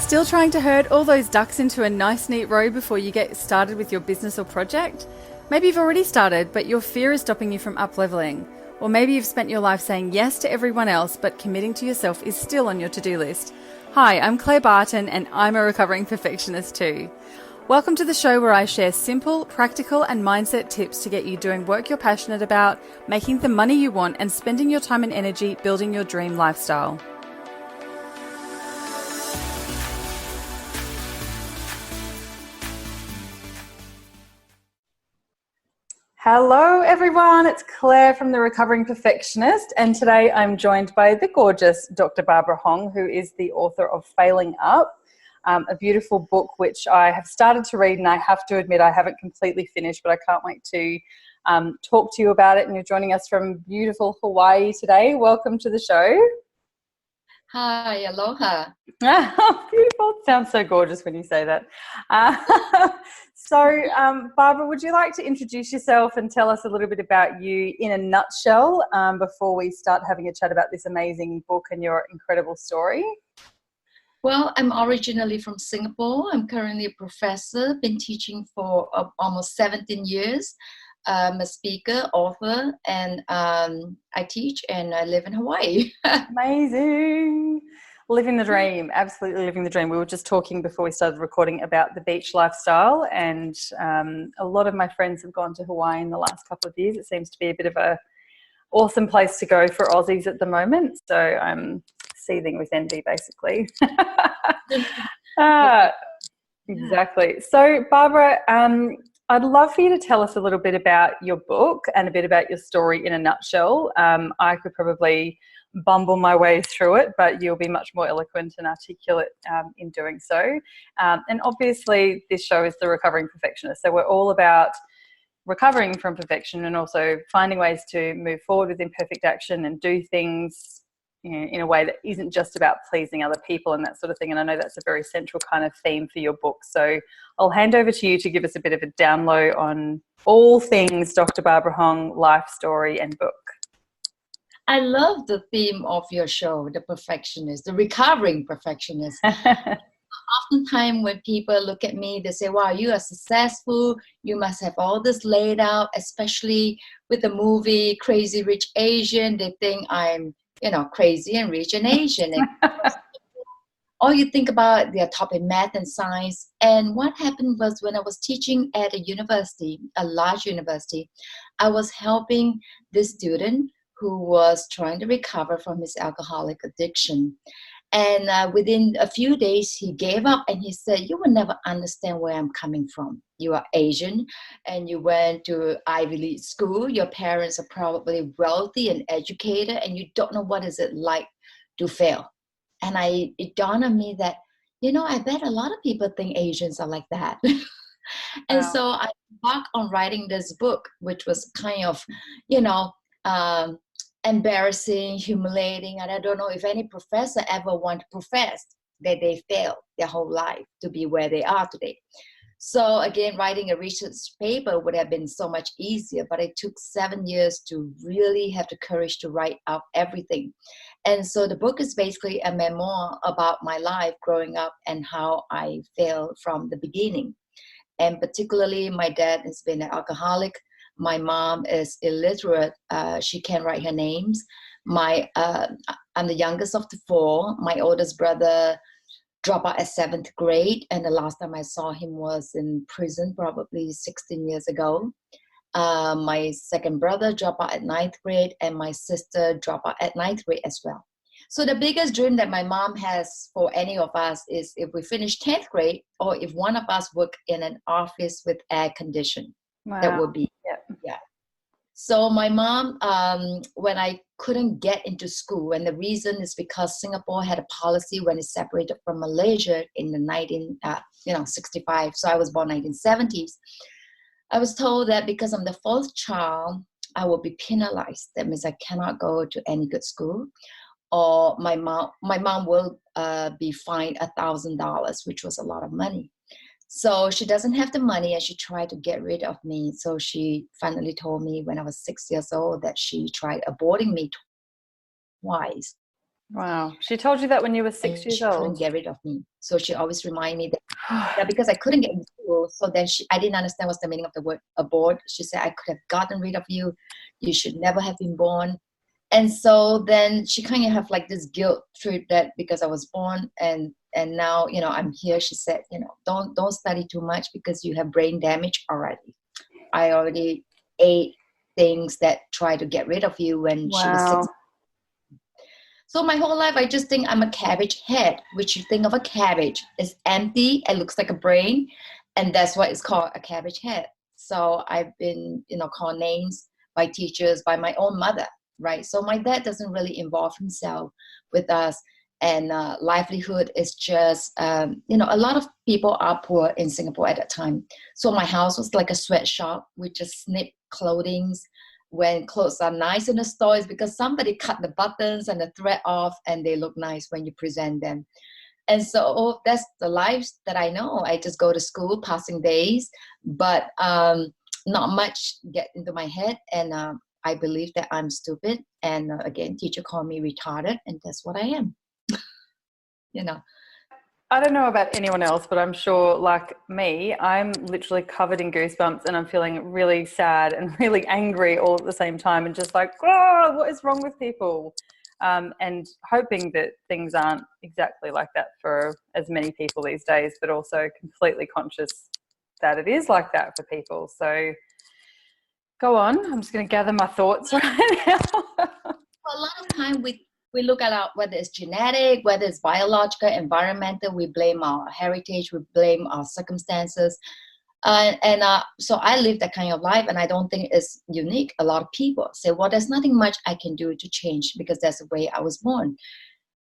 Still trying to herd all those ducks into a nice neat row before you get started with your business or project? Maybe you've already started, but your fear is stopping you from up-leveling. Or maybe you've spent your life saying yes to everyone else, but committing to yourself is still on your to-do list. Hi, I'm Claire Barton, and I'm a recovering perfectionist too. Welcome to the show where I share simple, practical, and mindset tips to get you doing work you're passionate about, making the money you want, and spending your time and energy building your dream lifestyle. Hello everyone, it's Claire from The Recovering Perfectionist, and today I'm joined by the gorgeous Dr. Barbara Hong, who is the author of Failing Up, a beautiful book which I have started to read, and I have to admit I haven't completely finished, but I can't wait to talk to you about it. And you're joining us from beautiful Hawaii today. Welcome to the show. Hi, aloha. Oh, beautiful. It sounds so gorgeous when you say that. Barbara, would you like to introduce yourself and tell us a little bit about you in a nutshell before we start having a chat about this amazing book and your incredible story? Well, I'm originally from Singapore. I'm currently a professor, been teaching for almost 17 years. I'm a speaker, author, and I teach and I live in Hawaii. Amazing. Living the dream, absolutely living the dream. We were just talking before we started recording about the beach lifestyle, and a lot of my friends have gone to Hawaii in the last couple of years. It seems to be a bit of a awesome place to go for Aussies at the moment. So I'm seething with envy, basically. Exactly. So Barbara, I'd love for you to tell us a little bit about your book and a bit about your story in a nutshell. I could probably bumble my way through it, but you'll be much more eloquent and articulate in doing so. And obviously this show is The Recovering Perfectionist. So we're all about recovering from perfection and also finding ways to move forward with imperfect action and do things, you know, in a way that isn't just about pleasing other people and that sort of thing. And I know that's a very central kind of theme for your book. So I'll hand over to you to give us a bit of a download on all things Dr. Barbara Hong, life story and book. I love the theme of your show, the perfectionist, the recovering perfectionist. Oftentimes when people look at me, they say, wow, you are successful. You must have all this laid out, especially with the movie Crazy Rich Asian. They think I'm, crazy and rich and Asian. And all you think about, they're top in math and science. And what happened was when I was teaching at a university, a large university, I was helping this student who was trying to recover from his alcoholic addiction. And within a few days, he gave up and he said, you will never understand where I'm coming from. You are Asian and you went to Ivy League school. Your parents are probably wealthy and educated and you don't know what is it like to fail. And it dawned on me that, I bet a lot of people think Asians are like that. And Wow. so I embarked on writing this book, which was kind of, embarrassing, humiliating, and I don't know if any professor ever want to profess that they failed their whole life to be where they are today. So again, writing a research paper would have been so much easier, but it took 7 years to really have the courage to write out everything. And so the book is basically a memoir about my life growing up and how I failed from the beginning. And particularly my dad has been an alcoholic. My mom is illiterate. She can't write her names. I'm the youngest of the four. My oldest brother dropped out at 7th grade. And the last time I saw him was in prison, probably 16 years ago. My second brother dropped out at 9th grade. And my sister dropped out at 9th grade as well. So the biggest dream that my mom has for any of us is if we finish 10th grade or if one of us work in an office with air condition. Wow. That would be, yeah. So my mom, when I couldn't get into school, and the reason is because Singapore had a policy when it separated from Malaysia in the 1965. So I was born 1970s. I was told that because I'm the fourth child, I will be penalized. That means I cannot go to any good school. Or my mom will be fined $1,000, which was a lot of money. So she doesn't have the money and she tried to get rid of me. So she finally told me when I was 6 years old that she tried aborting me twice. Wow. She told you that when you were 6 years she couldn't old? get rid of me. So she always reminded me that, yeah, because I couldn't get in school. So then I didn't understand what's the meaning of the word abort. She said, I could have gotten rid of you. You should never have been born. And so then she kind of have like this guilt trip that because I was born and now, you know, I'm here. She said, you know, don't study too much because you have brain damage already. I already ate things that try to get rid of you when she was 6. Wow. So my whole life, I just think I'm a cabbage head, which you think of a cabbage. It's empty, it looks like a brain, and that's why it's called a cabbage head. So I've been, you know, called names by teachers, by my own mother, right? So my dad doesn't really involve himself with us, and livelihood is just, you know, a lot of people are poor in Singapore at that time. So my house was like a sweatshop. We just snip clothings when clothes are nice in the store is because somebody cut the buttons and the thread off and they look nice when you present them. And so that's the life that I know. I just go to school, passing days, but not much get into my head. And I believe that I'm stupid. And again, teacher called me retarded, and that's what I am. You know. I don't know about anyone else, but I'm sure, like me, I'm literally covered in goosebumps and I'm feeling really sad and really angry all at the same time and just like, oh, what is wrong with people? And hoping that things aren't exactly like that for as many people these days, but also completely conscious that it is like that for people. So go on. I'm just going to gather my thoughts right now. A lot of time we look at whether it's genetic, whether it's biological, environmental, we blame our heritage, we blame our circumstances. So I live that kind of life, and I don't think it's unique. A lot of people say, well, there's nothing much I can do to change because that's the way I was born.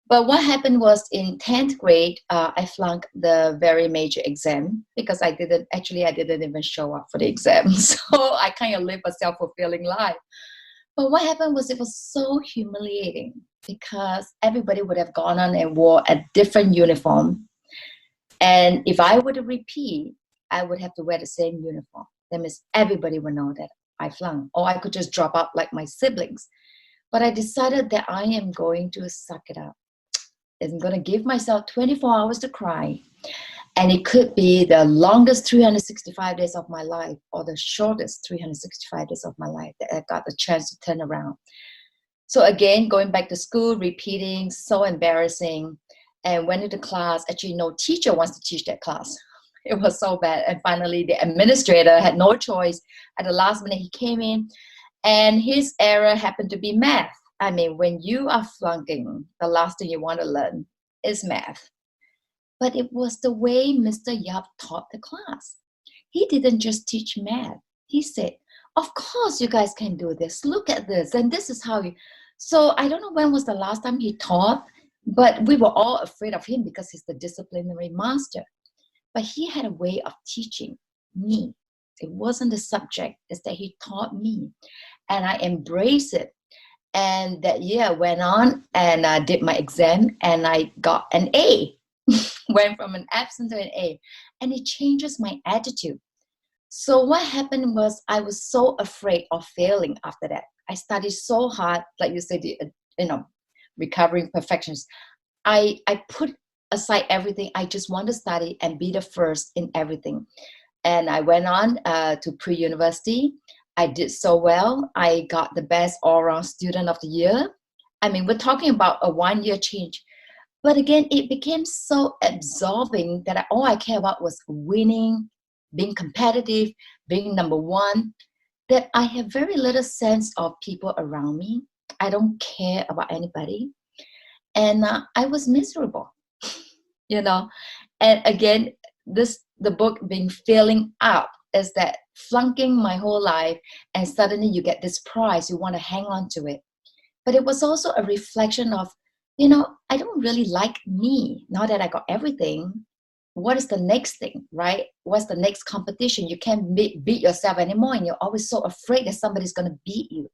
But what happened was in 10th grade, I flunked the very major exam because I didn't even show up for the exam. So I kind of lived a self-fulfilling life. But what happened was it was so humiliating because everybody would have gone on and wore a different uniform. And if I were to repeat, I would have to wear the same uniform. That means everybody would know that I flunked. Or I could just drop out like my siblings. But I decided that I am going to suck it up. I'm going to give myself 24 hours to cry. And it could be the longest 365 days of my life or the shortest 365 days of my life that I got the chance to turn around. So again, going back to school, repeating, so embarrassing. And went into class. Actually, no teacher wants to teach that class. It was so bad. And finally, the administrator had no choice. At the last minute, he came in, and his error happened to be math. I mean, when you are flunking, the last thing you want to learn is math. But it was the way Mr. Yap taught the class. He didn't just teach math. He said, of course you guys can do this. Look at this. And this is how you... So I don't know when was the last time he taught, but we were all afraid of him because he's the disciplinary master. But he had a way of teaching me. It wasn't the subject, it's that he taught me. And I embraced it. And that year I went on and I did my exam and I got an A. Went from an absent to an A. And it changes my attitude. So what happened was I was so afraid of failing after that. I studied so hard, like you said, recovering perfectionist. I put aside everything. I just want to study and be the first in everything. And I went on to pre-university. I did so well. I got the best all-around student of the year. I mean, we're talking about a 1-year change. But again, it became so absorbing that all I cared about was winning, being competitive, being number one, that I have very little sense of people around me. I don't care about anybody. And I was miserable, you know. And again, the book being filling up is that flunking my whole life, and suddenly you get this prize, you want to hang on to it. But it was also a reflection of, I don't really like me now that I got everything. What is the next thing, right? What's the next competition? You can't beat yourself anymore, and you're always so afraid that somebody's going to beat you.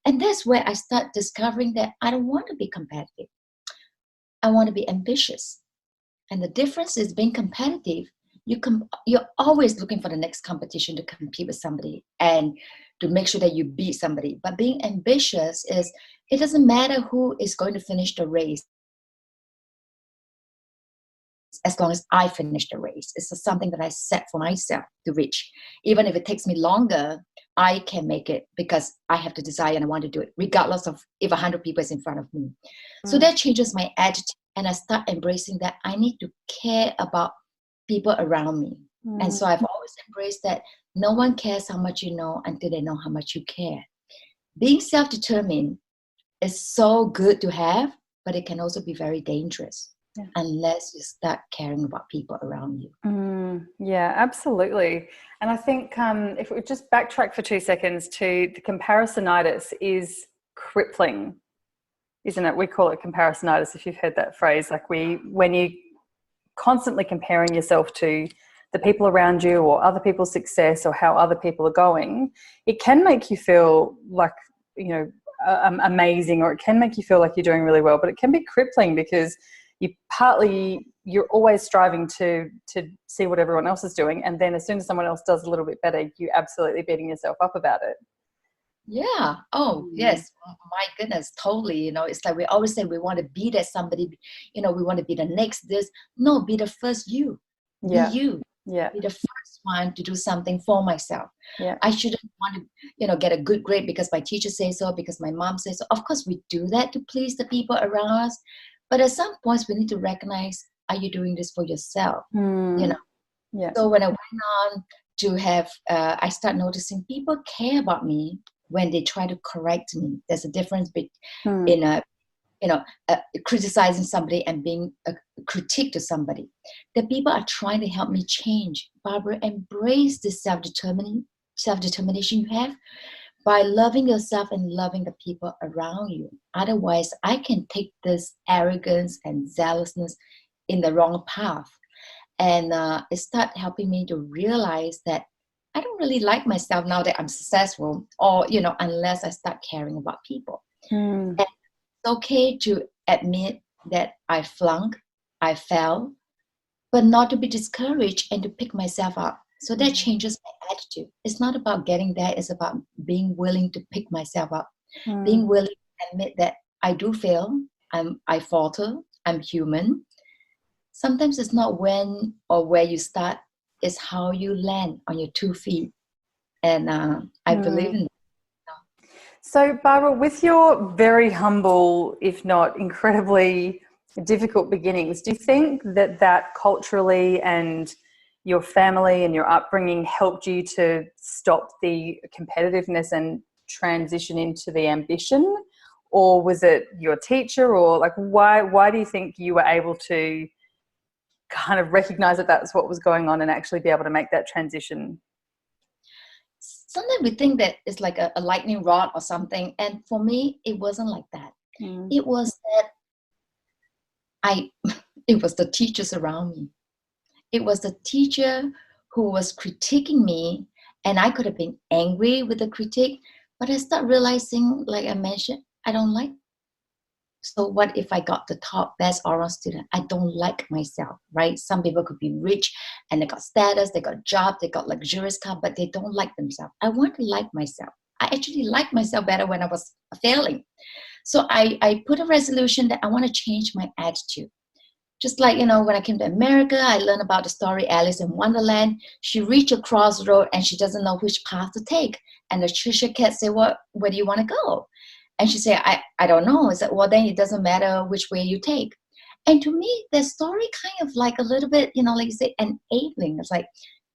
And that's where I start discovering that I don't want to be competitive. I want to be ambitious. And the difference is being competitive, you're always looking for the next competition to compete with somebody and to make sure that you beat somebody. But being ambitious is, it doesn't matter who is going to finish the race, as long as I finish the race. It's just something that I set for myself to reach. Even if it takes me longer, I can make it because I have the desire and I want to do it, regardless of if 100 people is in front of me. So that changes my attitude, and I start embracing that I need to care about people around me. And so I've always embraced that no one cares how much you know until they know how much you care. Being self-determined is so good to have, but it can also be very dangerous unless you start caring about people around you. Yeah, absolutely. And I think if we just backtrack for 2 seconds to the comparisonitis is crippling, isn't it? We call it comparisonitis, if you've heard that phrase. Like when you constantly comparing yourself to the people around you or other people's success or how other people are going, it can make you feel like, you know, amazing, or it can make you feel like you're doing really well, but it can be crippling because you're always striving to see what everyone else is doing, and then as soon as someone else does a little bit better, you absolutely beating yourself up about it. Yeah. Oh, yes. My goodness, totally. You know, it's like we always say we want to be that somebody, you know, we want to be the next this. No, be the first you. Yeah. Be you. Yeah. Be the first one to do something for myself. Yeah. I shouldn't want to, you know, get a good grade because my teacher says so, because my mom says so. Of course, we do that to please the people around us. But at some points, we need to recognize, are you doing this for yourself? You know? Yeah. So when I went on to have, I start noticing people care about me when they try to correct me. There's a difference in criticizing somebody and being a critique to somebody. The people are trying to help me change. Barbara, embrace this self-determination you have by loving yourself and loving the people around you. Otherwise, I can take this arrogance and zealousness in the wrong path. And it started helping me to realize that I don't really like myself now that I'm successful, or, you know, unless I start caring about people. And it's okay to admit that I flunked, I fell, but not to be discouraged and to pick myself up. So that changes my attitude. It's not about getting there. It's about being willing to pick myself up, being willing to admit that I do fail, I falter, I'm human. Sometimes it's not when or where you start, it's how you land on your 2 feet. And I believe in that. So, Barbara, with your very humble, if not incredibly difficult beginnings, do you think that culturally and your family and your upbringing helped you to stop the competitiveness and transition into the ambition? Or was it your teacher? Or like, why do you think you were able to kind of recognize that that's what was going on and actually be able to make that transition? Sometimes we think that it's like a lightning rod or something. And for me, it wasn't like that. It was that it was the teachers around me. It was the teacher who was critiquing me, and I could have been angry with the critique, but I start realizing, like I mentioned, I don't like. So what if I got the top best oral student? I don't like myself, right? Some people could be rich and they got status, they got job, they got luxurious car, but they don't like themselves. I want to like myself. I actually like myself better when I was failing. So I put a resolution that I want to change my attitude. Just like, you know, when I came to America, I learned about the story Alice in Wonderland. She reached a crossroad and she doesn't know which path to take. And the Cheshire Cat said, well, where do you want to go? And she said, I don't know. I said, well, then it doesn't matter which way you take. And to me, the story kind of like a little bit, you know, like you say, enabling. It's like,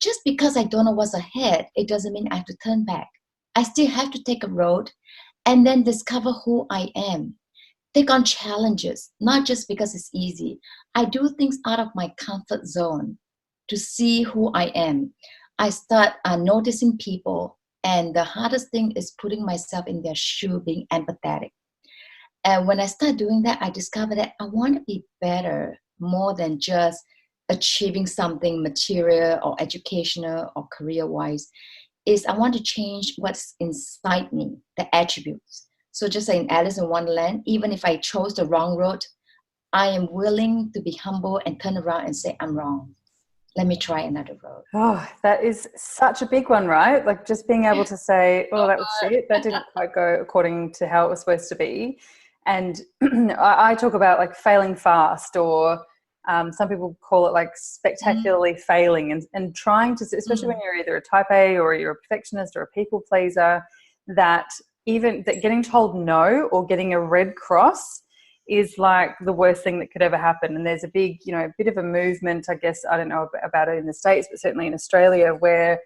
just because I don't know what's ahead, it doesn't mean I have to turn back. I still have to take a road and then discover who I am. Take on challenges, not just because it's easy. I do things out of my comfort zone to see who I am. I start noticing people, and the hardest thing is putting myself in their shoe, being empathetic. And when I start doing that, I discover that I want to be better, more than just achieving something material or educational or career-wise. I want to change what's inside me, the attributes. So just like in Alice in Wonderland, even if I chose the wrong road, I am willing to be humble and turn around and say, I'm wrong. let me try another road. Oh, that is such a big one, right? Like just being able to say, oh, that was shit. That didn't quite go according to how it was supposed to be. And I talk about like failing fast, or some people call it like spectacularly failing, and trying to, especially when you're either a type A or you're a perfectionist or a people pleaser, that even that getting told no or getting a red cross is like the worst thing that could ever happen. And there's a big, bit of a movement, I guess, I don't know about it in the States, but certainly in Australia, where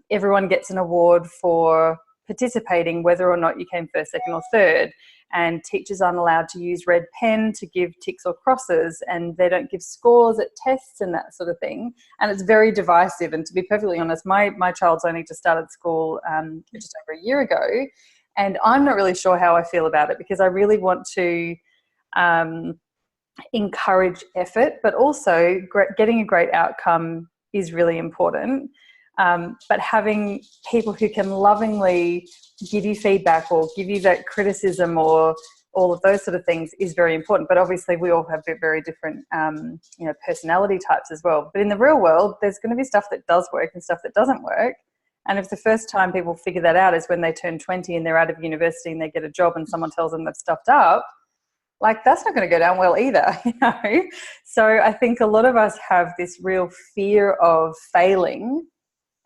everyone gets an award for participating, whether or not you came first, second or third. And teachers aren't allowed to use red pen to give ticks or crosses, and they don't give scores at tests and that sort of thing. And it's very divisive. And to be perfectly honest, my child's only just started school just over a year ago. And I'm not really sure how I feel about it, because I really want to encourage effort, but also getting a great outcome is really important. But having people who can lovingly give you feedback or give you that criticism or all of those sort of things is very important. But obviously we all have very different personality types as well. But in the real world, there's going to be stuff that does work and stuff that doesn't work. And if the first time people figure that out is when they turn 20 and they're out of university and they get a job and someone tells them they've stuffed up, like that's not going to go down well either, So I think a lot of us have this real fear of failing,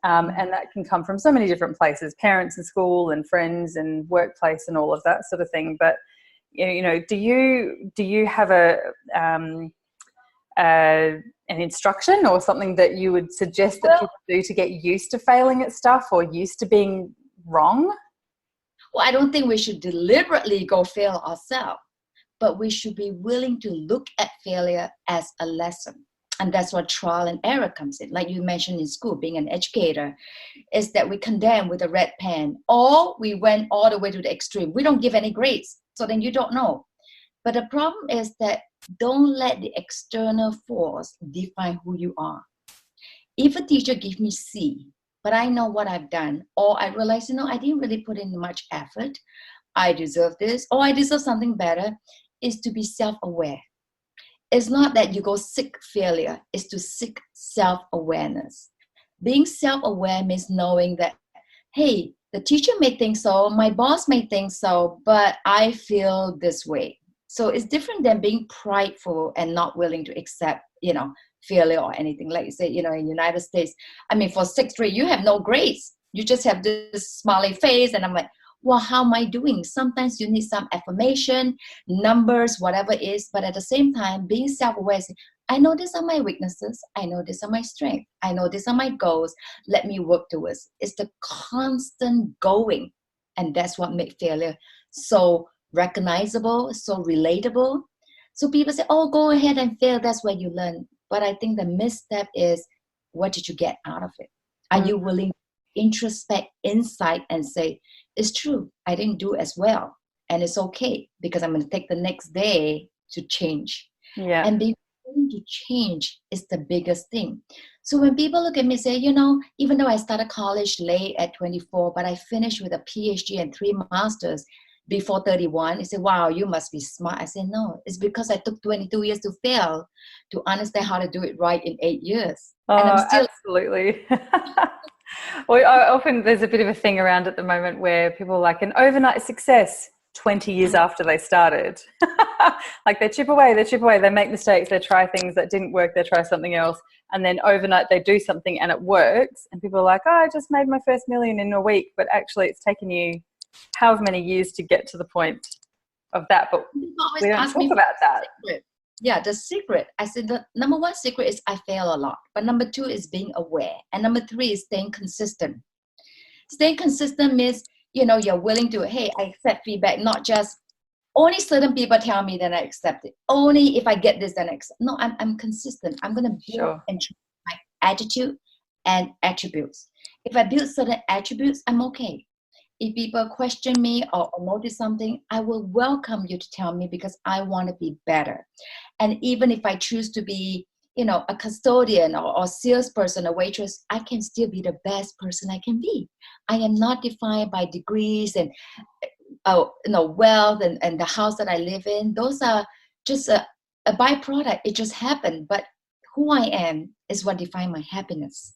and that can come from so many different places, parents and school and friends and workplace and all of that sort of thing. But, do you have an instruction or something that you would suggest that people do to get used to failing at stuff or used to being wrong? Well, I don't think we should deliberately go fail ourselves, but we should be willing to look at failure as a lesson. And that's what trial and error comes in. Like you mentioned in school, being an educator, is that we condemn with a red pen, or we went all the way to the extreme. We don't give any grades, so then you don't know. But the problem is that don't let the external force define who you are. If a teacher gives me C, but I know what I've done, or I realize, I didn't really put in much effort, I deserve this, or I deserve something better, is to be self-aware. It's not that you go seek failure, it's to seek self-awareness. Being self-aware means knowing that, hey, the teacher may think so, my boss may think so, but I feel this way. So it's different than being prideful and not willing to accept, failure or anything. Like you say, in the United States, for sixth grade, you have no grades. You just have this smiley face. And I'm like, well, how am I doing? Sometimes you need some affirmation, numbers, whatever it is. But at the same time, being self-aware, I know these are my weaknesses. I know these are my strengths. I know these are my goals. Let me work towards. It's the constant going. And that's what makes failure so recognizable, so relatable. So people say, oh, go ahead and fail. That's where you learn. But I think the misstep is, what did you get out of it? Are you willing to introspect inside and say, it's true, I didn't do as well. And it's okay, because I'm going to take the next day to change. Yeah. And being willing to change is the biggest thing. So when people look at me and say, even though I started college late at 24, but I finished with a PhD and 3 masters before 31, they say, wow, you must be smart. I say, no, it's because I took 22 years to fail to understand how to do it right in 8 years. Oh, and I'm still absolutely. Well, often there's a bit of a thing around at the moment where people are like an overnight success 20 years after they started. Like they chip away, they make mistakes, they try things that didn't work, they try something else, and then overnight they do something and it works. And people are like, oh, I just made my first million in a week. But actually it's taken you however many years to get to the point of that. But we don't talk about that. Yeah, the secret. I said the number 1 secret is I fail a lot. But number 2 is being aware. And number 3 is staying consistent. Staying consistent means, you're willing to, hey, I accept feedback, not just only certain people tell me then I accept it. Only if I get this, then I accept. No, I'm consistent. I'm going to build and change my attitude and attributes. If I build certain attributes, I'm okay. If people question me or notice something, I will welcome you to tell me, because I want to be better. And even if I choose to be, a custodian or salesperson, a waitress, I can still be the best person I can be. I am not defined by degrees and wealth and the house that I live in. Those are just a byproduct. It just happened. But who I am is what defines my happiness.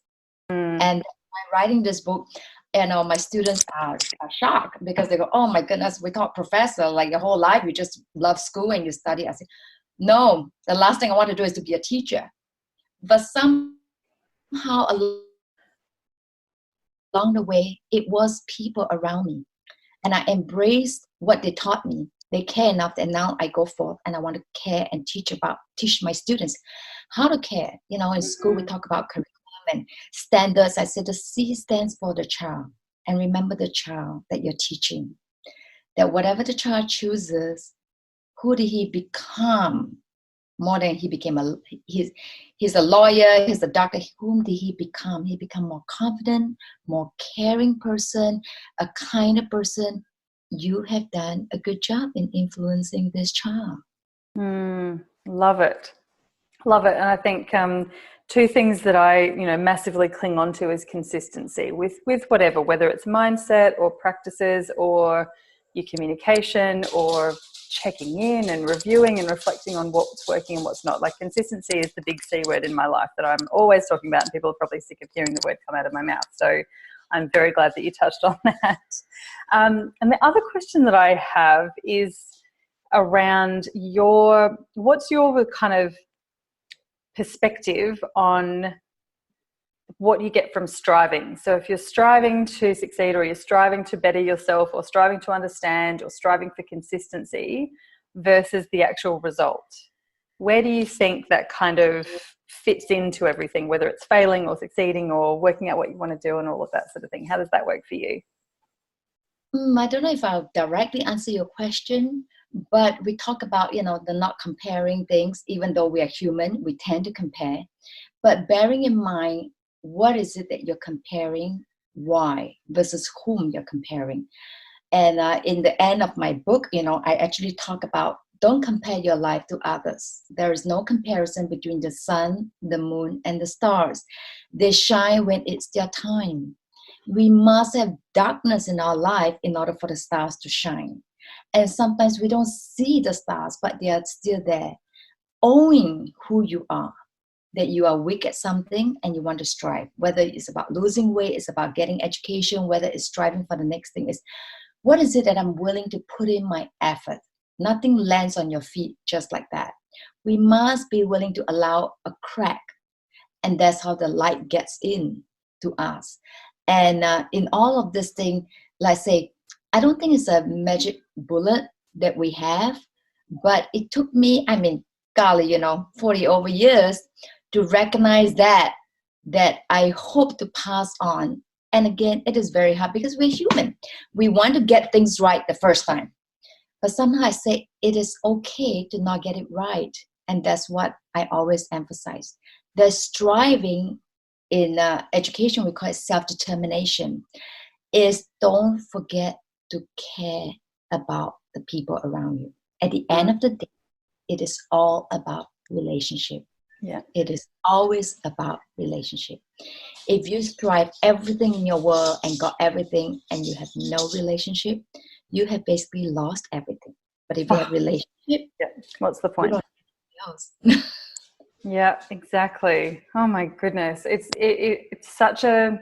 And by writing this book, my students are shocked because they go, oh my goodness, we thought professor, like your whole life you just love school and you study. I said, no, the last thing I want to do is to be a teacher. But somehow along the way, it was people around me. And I embraced what they taught me. They care enough that now I go forth and I want to care and teach my students how to care. In school we talk about curriculum and standards. I said the C stands for the child. And remember the child that you're teaching. That whatever the child chooses, who did he become? More than he became he's a lawyer, he's a doctor. Whom did he become? He become more confident, more caring person, a kinder person. You have done a good job in influencing this child. Love it. And I think two things that I massively cling on to is consistency with whatever, whether it's mindset or practices or your communication or checking in and reviewing and reflecting on what's working and what's not. Like consistency is the big C word in my life that I'm always talking about, and people are probably sick of hearing the word come out of my mouth. So I'm very glad that you touched on that. And the other question that I have is around what's your kind of perspective on what you get from striving. So if you're striving to succeed, or you're striving to better yourself, or striving to understand, or striving for consistency versus the actual result, where do you think that kind of fits into everything, whether it's failing or succeeding or working out what you want to do and all of that sort of thing? How does that work for you? I don't know if I'll directly answer your question, but we talk about, the not comparing things. Even though we are human, we tend to compare. But bearing in mind, what is it that you're comparing, why, versus whom you're comparing. And in the end of my book, I actually talk about, don't compare your life to others. There is no comparison between the sun, the moon, and the stars. They shine when it's their time. We must have darkness in our life in order for the stars to shine. And sometimes we don't see the stars, but they are still there. Owning who you are, that you are weak at something and you want to strive, whether it's about losing weight, it's about getting education, whether it's striving for the next thing, is what is it that I'm willing to put in my effort? Nothing lands on your feet just like that. We must be willing to allow a crack, and that's how the light gets in to us. And in all of this thing, like say, I don't think it's a magic bullet that we have, but it took me, golly, 40 over years to recognize that I hope to pass on. And again, it is very hard because we're human. We want to get things right the first time. But somehow I say it is okay to not get it right. And that's what I always emphasize. The striving in education, we call it self-determination, is don't forget to care about the people around you. At the end of the day, it is all about relationship. Yeah. It is always about relationship. If you strive everything in your world and got everything and you have no relationship, you have basically lost everything. But if you have relationship, what's the point? You don't have anything else. Yeah, exactly. Oh my goodness. It's such a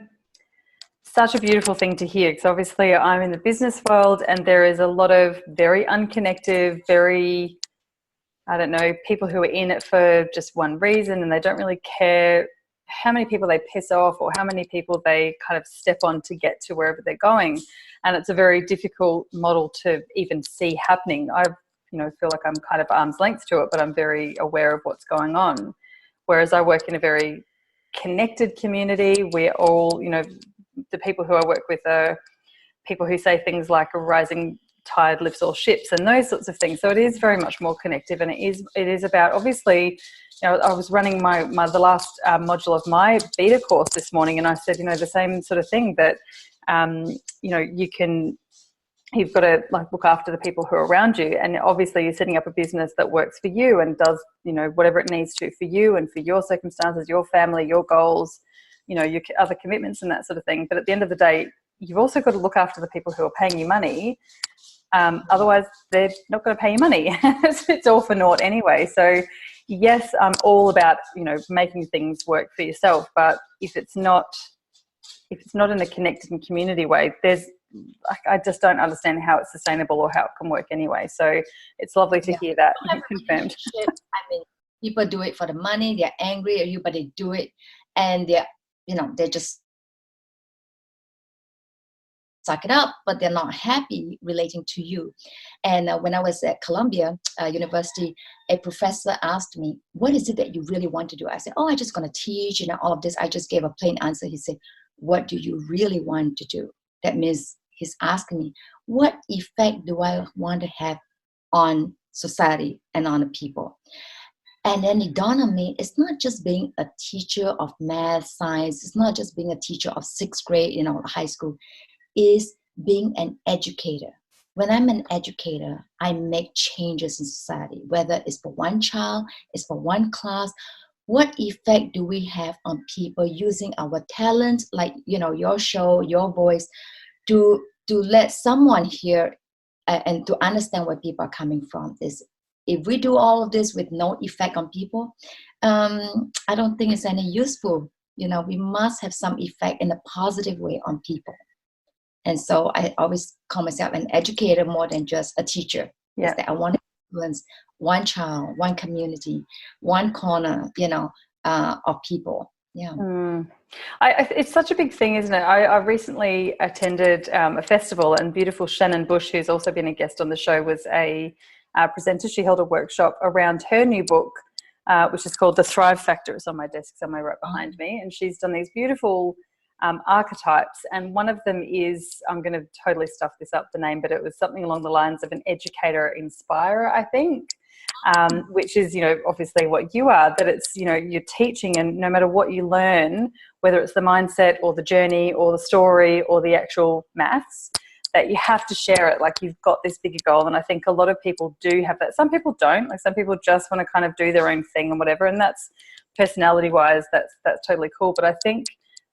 beautiful thing to hear, because obviously I'm in the business world and there is a lot of very unconnected, very, I don't know, people who are in it for just one reason and they don't really care how many people they piss off or how many people they kind of step on to get to wherever they're going. And it's a very difficult model to even see happening. I feel like I'm kind of arm's length to it, but I'm very aware of what's going on. Whereas I work in a very connected community. We're all, the people who I work with are people who say things like a rising tide lifts all ships and those sorts of things. So it is very much more connective, and it is about, obviously, I was running the last module of my beta course this morning, and I said, the same sort of thing, that you've got to look after the people who are around you, and obviously you're setting up a business that works for you and does whatever it needs to for you and for your circumstances, your family, your goals, your other commitments and that sort of thing. But at the end of the day, you've also got to look after the people who are paying you money. Otherwise, they're not going to pay you money. It's all for naught anyway. So yes, I'm all about, making things work for yourself, but if it's not in a connected and community way, I just don't understand how it's sustainable or how it can work anyway. So it's lovely to hear that confirmed. I mean, people do it for the money. They're angry at you, but they do it, and they're just suck it up, but they're not happy relating to you. And when I was at Columbia University, a professor asked me, what is it that you really want to do? I said, I just going to teach, all of this. I just gave a plain answer. He said, what do you really want to do? That means he's asking me, what effect do I want to have on society and on the people? And then it dawned on me, it's not just being a teacher of math, science. It's not just being a teacher of sixth grade, high school. Is being an educator. When I'm an educator, I make changes in society, whether it's for one child, it's for one class. What effect do we have on people using our talent, like, your show, your voice, to let someone hear and to understand where people are coming from? Is if we do all of this with no effect on people, I don't think it's any useful. We must have some effect in a positive way on people. And so I always call myself an educator more than just a teacher. Yeah. That I want to influence one child, one community, one corner, of people. Yeah. It's such a big thing, isn't it? I recently attended a festival, and beautiful Shannon Bush, who's also been a guest on the show, was a presenter. She held a workshop around her new book, which is called The Thrive Factor. It's on my desk somewhere right behind me. And she's done these beautiful archetypes, and one of them is, I'm going to totally stuff this up, the name, but it was something along the lines of an educator inspirer, I think, which is, obviously what you are, that it's, you're teaching, and no matter what you learn, whether it's the mindset or the journey or the story or the actual maths, that you have to share it. Like, you've got this bigger goal. And I think a lot of people do have that. Some people don't. Like, some people just want to kind of do their own thing and whatever, and that's personality wise, that's totally cool. But I think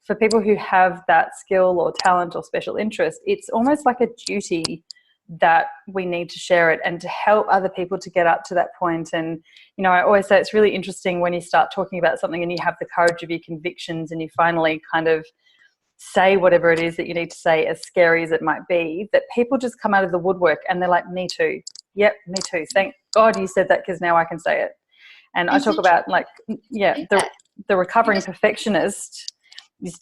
for people who have that skill or talent or special interest, it's almost like a duty that we need to share it and to help other people to get up to that point. And, I always say it's really interesting when you start talking about something and you have the courage of your convictions and you finally kind of say whatever it is that you need to say, as scary as it might be, that people just come out of the woodwork and they're like, me too. Yep, me too. Thank God you said that, because now I can say it. And I talk about, like, the recovering perfectionist.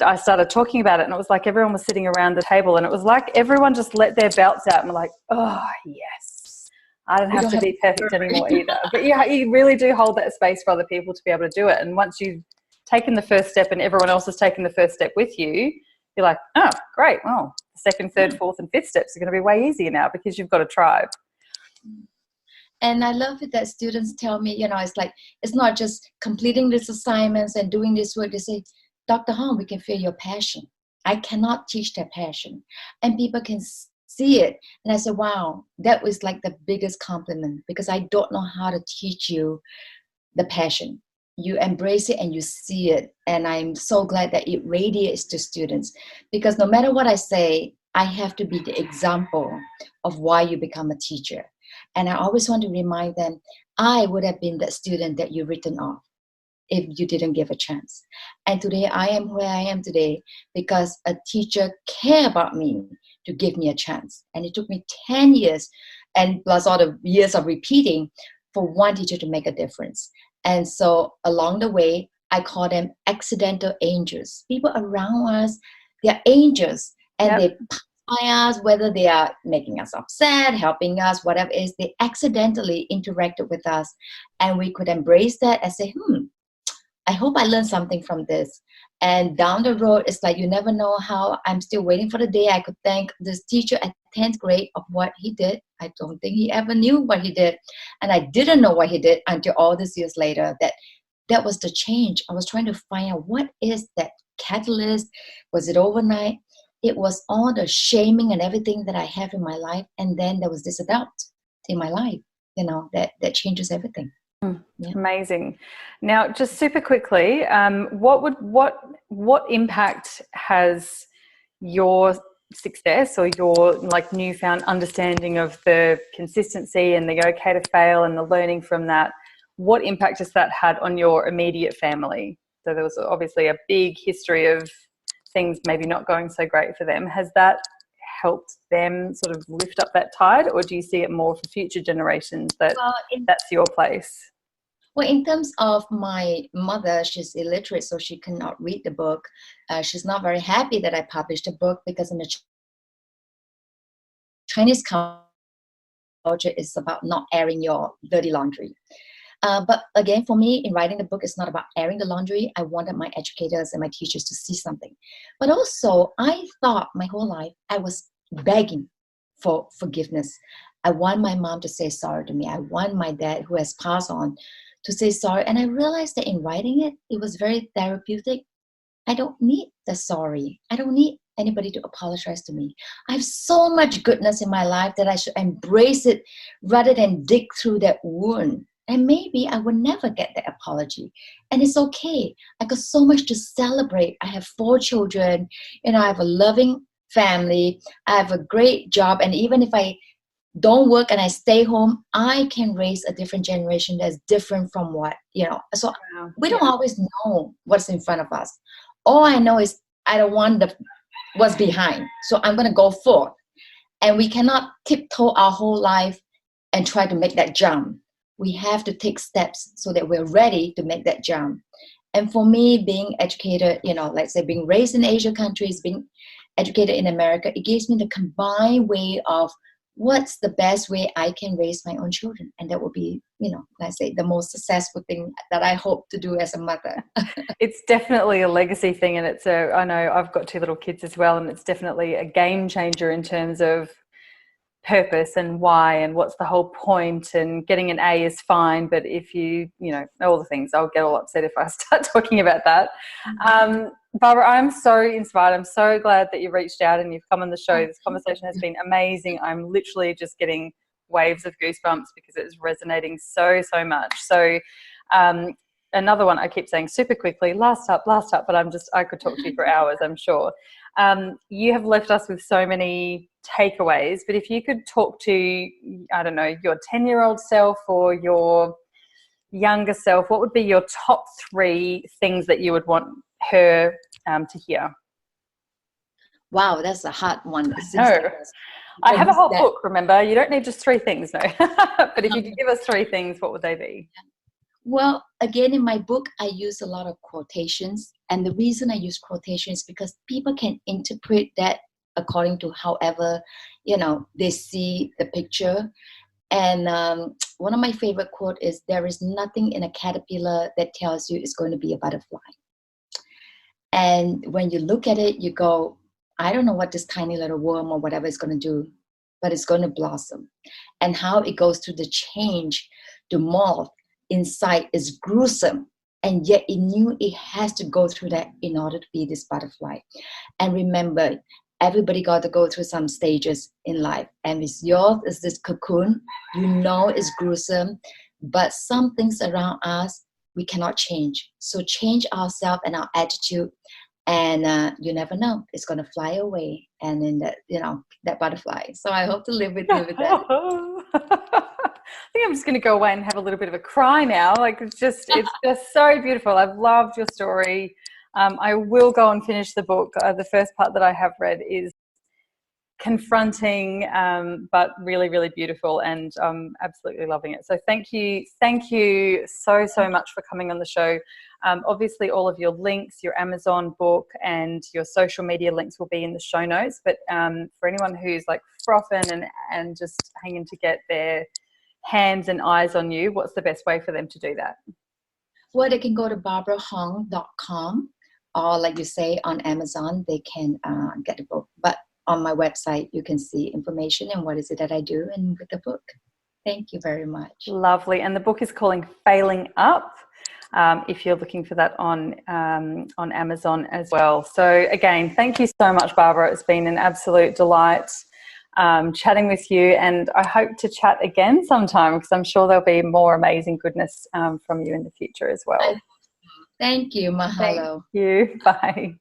I started talking about it, and it was like everyone was sitting around the table, and it was like everyone just let their belts out and were like, oh, yes, I don't have to be perfect anymore either. But yeah, you really do hold that space for other people to be able to do it. And once you've taken the first step and everyone else has taken the first step with you, you're like, oh, great. Well, the second, third, fourth, and fifth steps are going to be way easier now because you've got a tribe. And I love it that students tell me, it's like, it's not just completing these assignments and doing this work. They say, Dr. Hong, we can feel your passion. I cannot teach that passion. And people can see it. And I said, wow, that was like the biggest compliment, because I don't know how to teach you the passion. You embrace it and you see it. And I'm so glad that it radiates to students, because no matter what I say, I have to be the example of why you become a teacher. And I always want to remind them, I would have been that student that you've written off if you didn't give a chance. And today I am where I am today because a teacher cared about me to give me a chance. And it took me 10 years, and plus all the years of repeating, for one teacher to make a difference. And so along the way, I call them accidental angels. People around us, they're angels, and they pass by us, whether they are making us upset, helping us, whatever it is, they accidentally interacted with us. And we could embrace that and say, I hope I learned something from this. And down the road, it's like you never know how. I'm still waiting for the day I could thank this teacher at 10th grade of what he did. I don't think he ever knew what he did. And I didn't know what he did until all these years later. That was the change. I was trying to find out, what is that catalyst? Was it overnight? It was all the shaming and everything that I have in my life. And then there was this adult in my life, that changes everything. Yeah. Amazing. Now, just super quickly, what impact has your success or your newfound understanding of the consistency and the okay to fail and the learning from that, what impact has that had on your immediate family? So there was obviously a big history of things maybe not going so great for them. Has that helped them sort of lift up that tide, or do you see it more for future generations that that's your place? Well, in terms of my mother, she's illiterate, so she cannot read the book. She's not very happy that I published a book, because in the Chinese culture, it's about not airing your dirty laundry. But again, for me, in writing the book, it's not about airing the laundry. I wanted my educators and my teachers to see something. But also, I thought my whole life I was begging for forgiveness. I want my mom to say sorry to me. I want my dad, who has passed on, to say sorry. And I realized that in writing it, it was very therapeutic. I don't need the sorry. I don't need anybody to apologize to me. I have so much goodness in my life that I should embrace it rather than dig through that wound. And maybe I would never get that apology. And it's okay. I got so much to celebrate. I have 4 children. You know, I have a loving family. I have a great job. And even if I don't work and I stay home, I can raise a different generation that's different from what, you know. So we don't always know what's in front of us. All I know is I don't want what's behind. So I'm going to go forth. And we cannot tiptoe our whole life and try to make that jump. We have to take steps so that we're ready to make that jump. And for me, being educated, you know, let's say being raised in Asian countries, being educated in America, it gives me the combined way of what's the best way I can raise my own children. And that will be, you know, let's say the most successful thing that I hope to do as a mother. It's definitely a legacy thing. And I know I've got 2 little kids as well, and it's definitely a game changer in terms of purpose and why and what's the whole point. And getting an A is fine, but if you know all the things, I'll get all upset if I start talking about that. Barbara, I'm so inspired. I'm so glad that you reached out and you've come on the show. This conversation has been amazing. I'm literally just getting waves of goosebumps because it is resonating so much. So another one I keep saying super quickly, last up, but I could talk to you for hours, I'm sure. You have left us with so many takeaways, but if you could talk to, I don't know, your 10-year-old self or your younger self, what would be your top 3 things that you would want her to hear? Wow, that's a hard one. No, I have a whole book, remember? You don't need just 3 things, no. But if you could give us 3 things, what would they be? Well, again, in my book, I use a lot of quotations. And the reason I use quotations is because people can interpret that according to however, you know, they see the picture. And one of my favorite quotes is, there is nothing in a caterpillar that tells you it's going to be a butterfly. And when you look at it, you go, I don't know what this tiny little worm or whatever is going to do, but it's going to blossom. And how it goes through the change to moth inside is gruesome. And yet it knew it has to go through that in order to be this butterfly. And remember, everybody got to go through some stages in life. And with yours is this cocoon, you know it's gruesome, but some things around us, we cannot change. So change ourselves and our attitude, and you never know, it's going to fly away. And then that, you know, that butterfly. So I hope to live with you with that. I think I'm just going to go away and have a little bit of a cry now. Like it's just so beautiful. I've loved your story. I will go and finish the book. The first part that I have read is confronting, but really, really beautiful, and I'm absolutely loving it. So thank you so much for coming on the show. Obviously, all of your links, your Amazon book, and your social media links will be in the show notes. But for anyone who's like frothing and just hanging to get their hands and eyes on you, what's the best way for them to do that? Well, they can go to barbarahong.com, or like you say, on Amazon, they can get the book. But on my website, you can see information and what is it that I do and with the book. Thank you very much. Lovely. And the book is calling Failing Up, if you're looking for that on Amazon as well. So again, thank you so much, Barbara. It's been an absolute delight chatting with you, and I hope to chat again sometime, because I'm sure there'll be more amazing goodness from you in the future as well. Thank you. Mahalo. Thank you. Bye.